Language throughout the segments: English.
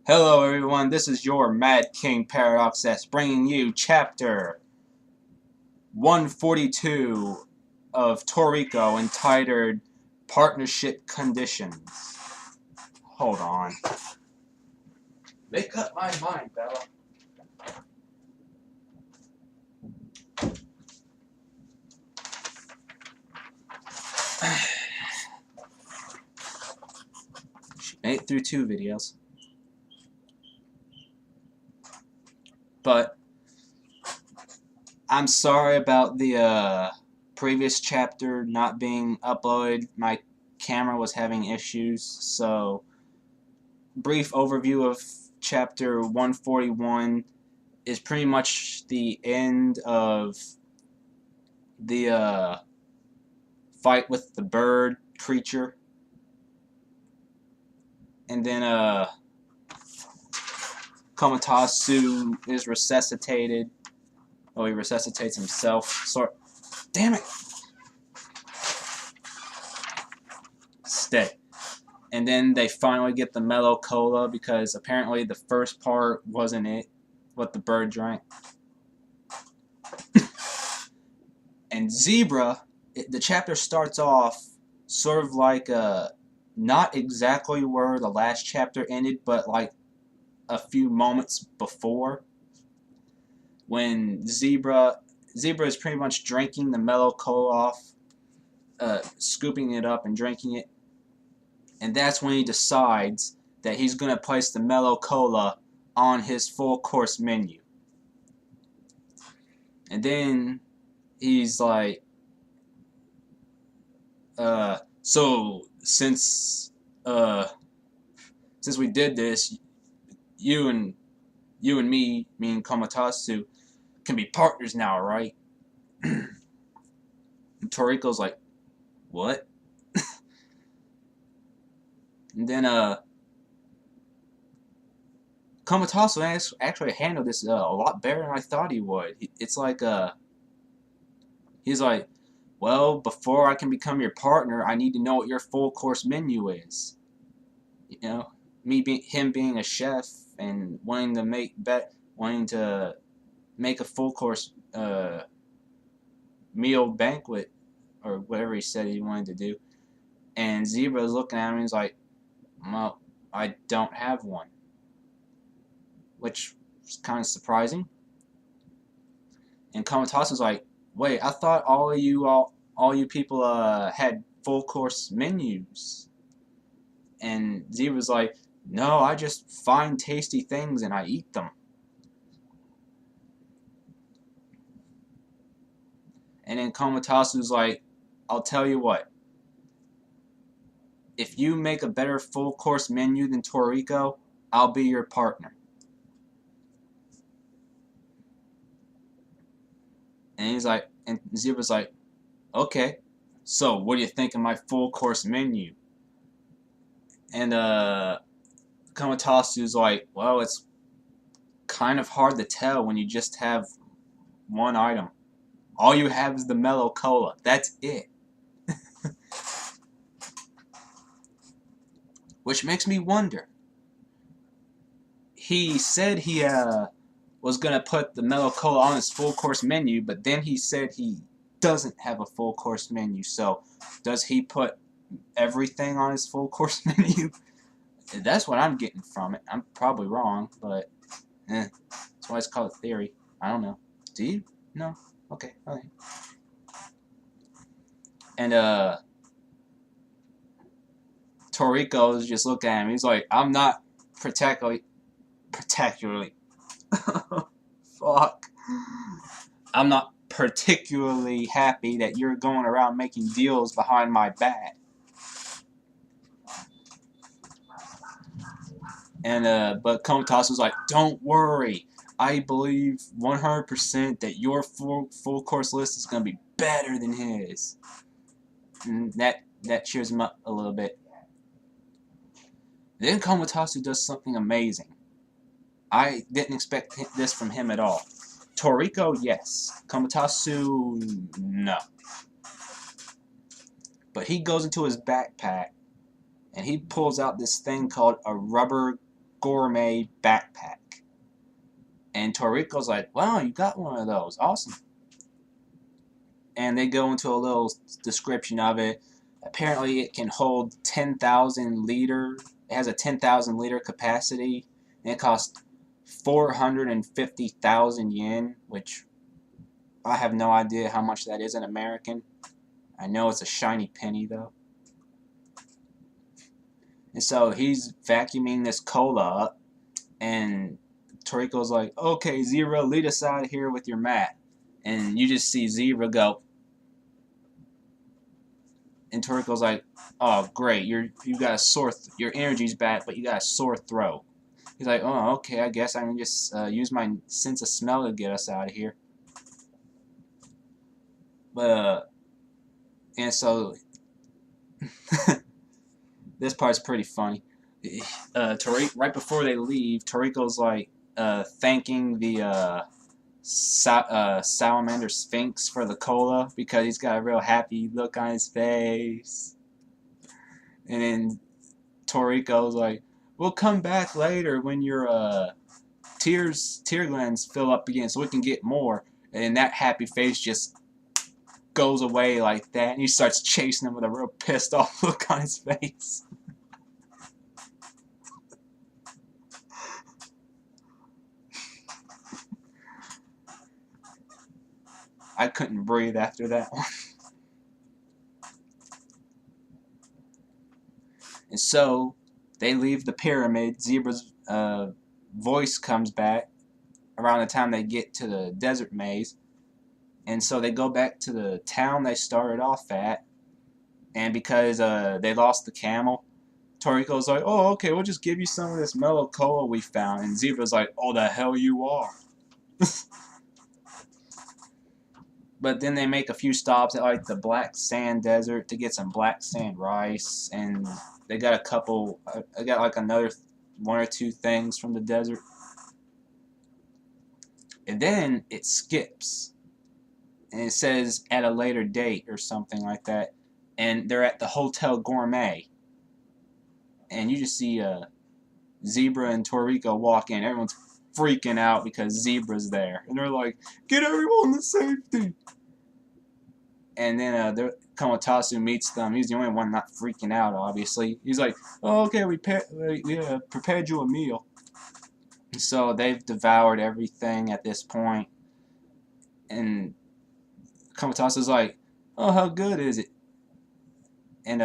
Hello everyone, this is your Mad King Paradox bringing you Chapter 142 of Toriko entitled Partnership Conditions. Hold on. Make up my mind, Bella. She made it through 2 videos. But I'm sorry about the previous chapter not being uploaded. My camera was having issues, so brief overview of chapter 141 is pretty much the end of the fight with the bird creature, and then Komatsu is resuscitated. Oh, he resuscitates himself. Damn it! Stay. And then they finally get the mellow cola because apparently the first part wasn't it what the bird drank. And Zebra, the chapter starts off sort of like not exactly where the last chapter ended, but like a few moments before, when Zebra is pretty much drinking the mellow cola off, scooping it up and drinking it, and that's when he decides that he's gonna place the mellow cola on his full course menu. And then he's like, so since we did this, you and me and Komatsu, can be partners now, right? And Toriko's like, what? And then Komatsu actually handled this a lot better than I thought he would. It's like he's like, well, before I can become your partner, I need to know what your full course menu is. You know, him being a chef and wanting to make a full course meal banquet or whatever he said he wanted to do. And Zebra's looking at him and he's like, well, I don't have one. Which is kind of surprising. And Komatasu's like, wait, I thought all you people had full course menus. And Zebra's like, no, I just find tasty things and I eat them. And then Komatasu's like, I'll tell you what. If you make a better full course menu than Toriko, I'll be your partner. And he's like, and Zebra's like, okay, so what do you think of my full course menu? And Komatasu's like, well, it's kind of hard to tell when you just have one item. All you have is the mellow cola. That's it. Which makes me wonder. He said he was gonna put the mellow cola on his full course menu, but then he said he doesn't have a full course menu. So does he put everything on his full course menu? That's what I'm getting from it. I'm probably wrong, but that's why it's called a theory. I don't know. Do you? No? Okay. Okay. And Toriko's just looking at him. He's like, I'm not particularly fuck. I'm not particularly happy that you're going around making deals behind my back. And but Komatasu's like, don't worry. I believe 100% that your full course list is gonna be better than his. And that cheers him up a little bit. Then Komatsu does something amazing. I didn't expect this from him at all. Toriko, yes. Komatsu, no. But he goes into his backpack and he pulls out this thing called a rubber gourmet backpack. And Toriko's like, wow, you got one of those. Awesome. And they go into a little description of it. Apparently it can hold 10,000 liter. It has a 10,000 liter capacity. And it costs 450,000 yen, which I have no idea how much that is in American. I know it's a shiny penny though. And so he's vacuuming this cola up, and Toriko's like, okay, Zebra, lead us out of here with your mat. And you just see Zebra go. And Toriko's like, oh, great, you got a sore, your energy's back, but you got a sore throat. He's like, oh, okay, I guess I can just use my sense of smell to get us out of here. But, and so, this part's pretty funny. Right before they leave, Toriko's like thanking the salamander sphinx for the cola because he's got a real happy look on his face. And then Toriko's like, we'll come back later when your tear glands fill up again so we can get more. And that happy face just goes away like that, and he starts chasing him with a real pissed off look on his face. I couldn't breathe after that one. And so they leave the pyramid. Zebra's voice comes back around the time they get to the desert maze. And so they go back to the town they started off at. And because they lost the camel, Toriko's like, oh, okay, we'll just give you some of this mellow cola we found. And Zebra's like, oh, the hell you are. But then they make a few stops at like the Black Sand Desert to get some black sand rice, and they got a couple. I got like another one or two things from the desert, and then it skips, and it says at a later date or something like that, and they're at the Hotel Gourmet, and you just see Zebra and Toriko walk in. Everyone's freaking out because Zebra's there, and they're like, "Get everyone to safety!" And then Kamotasu meets them. He's the only one not freaking out, obviously. He's like, oh, okay, we prepared you a meal. So they've devoured everything at this point. And Kamatasu's like, oh, how good is it? And,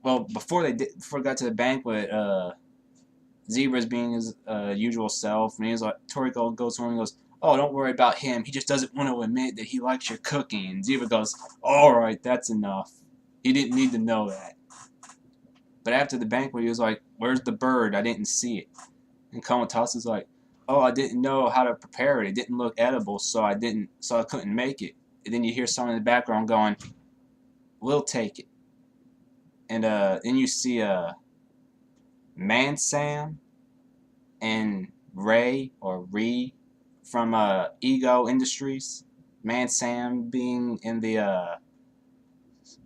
well, before it got to the banquet, Zebra's being his usual self. And he's like, Toriko goes to him and goes, oh, don't worry about him. He just doesn't want to admit that he likes your cooking. And Zebra goes, alright, that's enough. He didn't need to know that. But after the banquet, he was like, where's the bird? I didn't see it. And Kamatasu's like, oh, I didn't know how to prepare it. It didn't look edible, so I couldn't make it. And then you hear someone in the background going, we'll take it. And then you see Man-Sam and Ray or Ree from Ego Industries. Man-Sam being in the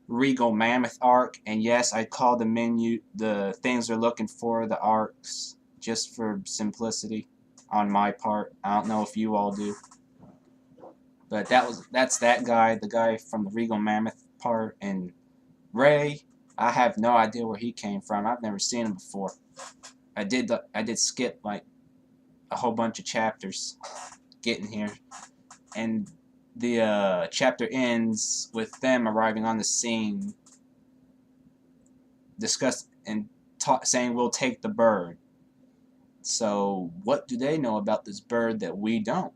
Regal Mammoth arc, and yes, I call the menu the things they're looking for the arcs just for simplicity on my part. I don't know if you all do, but that's that guy, the guy from the Regal Mammoth part. And Ray, I have no idea where he came from. I've never seen him before. I did skip like a whole bunch of chapters getting here, and the chapter ends with them arriving on the scene, saying we'll take the bird. So what do they know about this bird that we don't?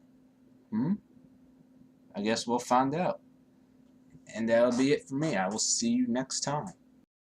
I guess we'll find out. And that'll be it for me. I will see you next time.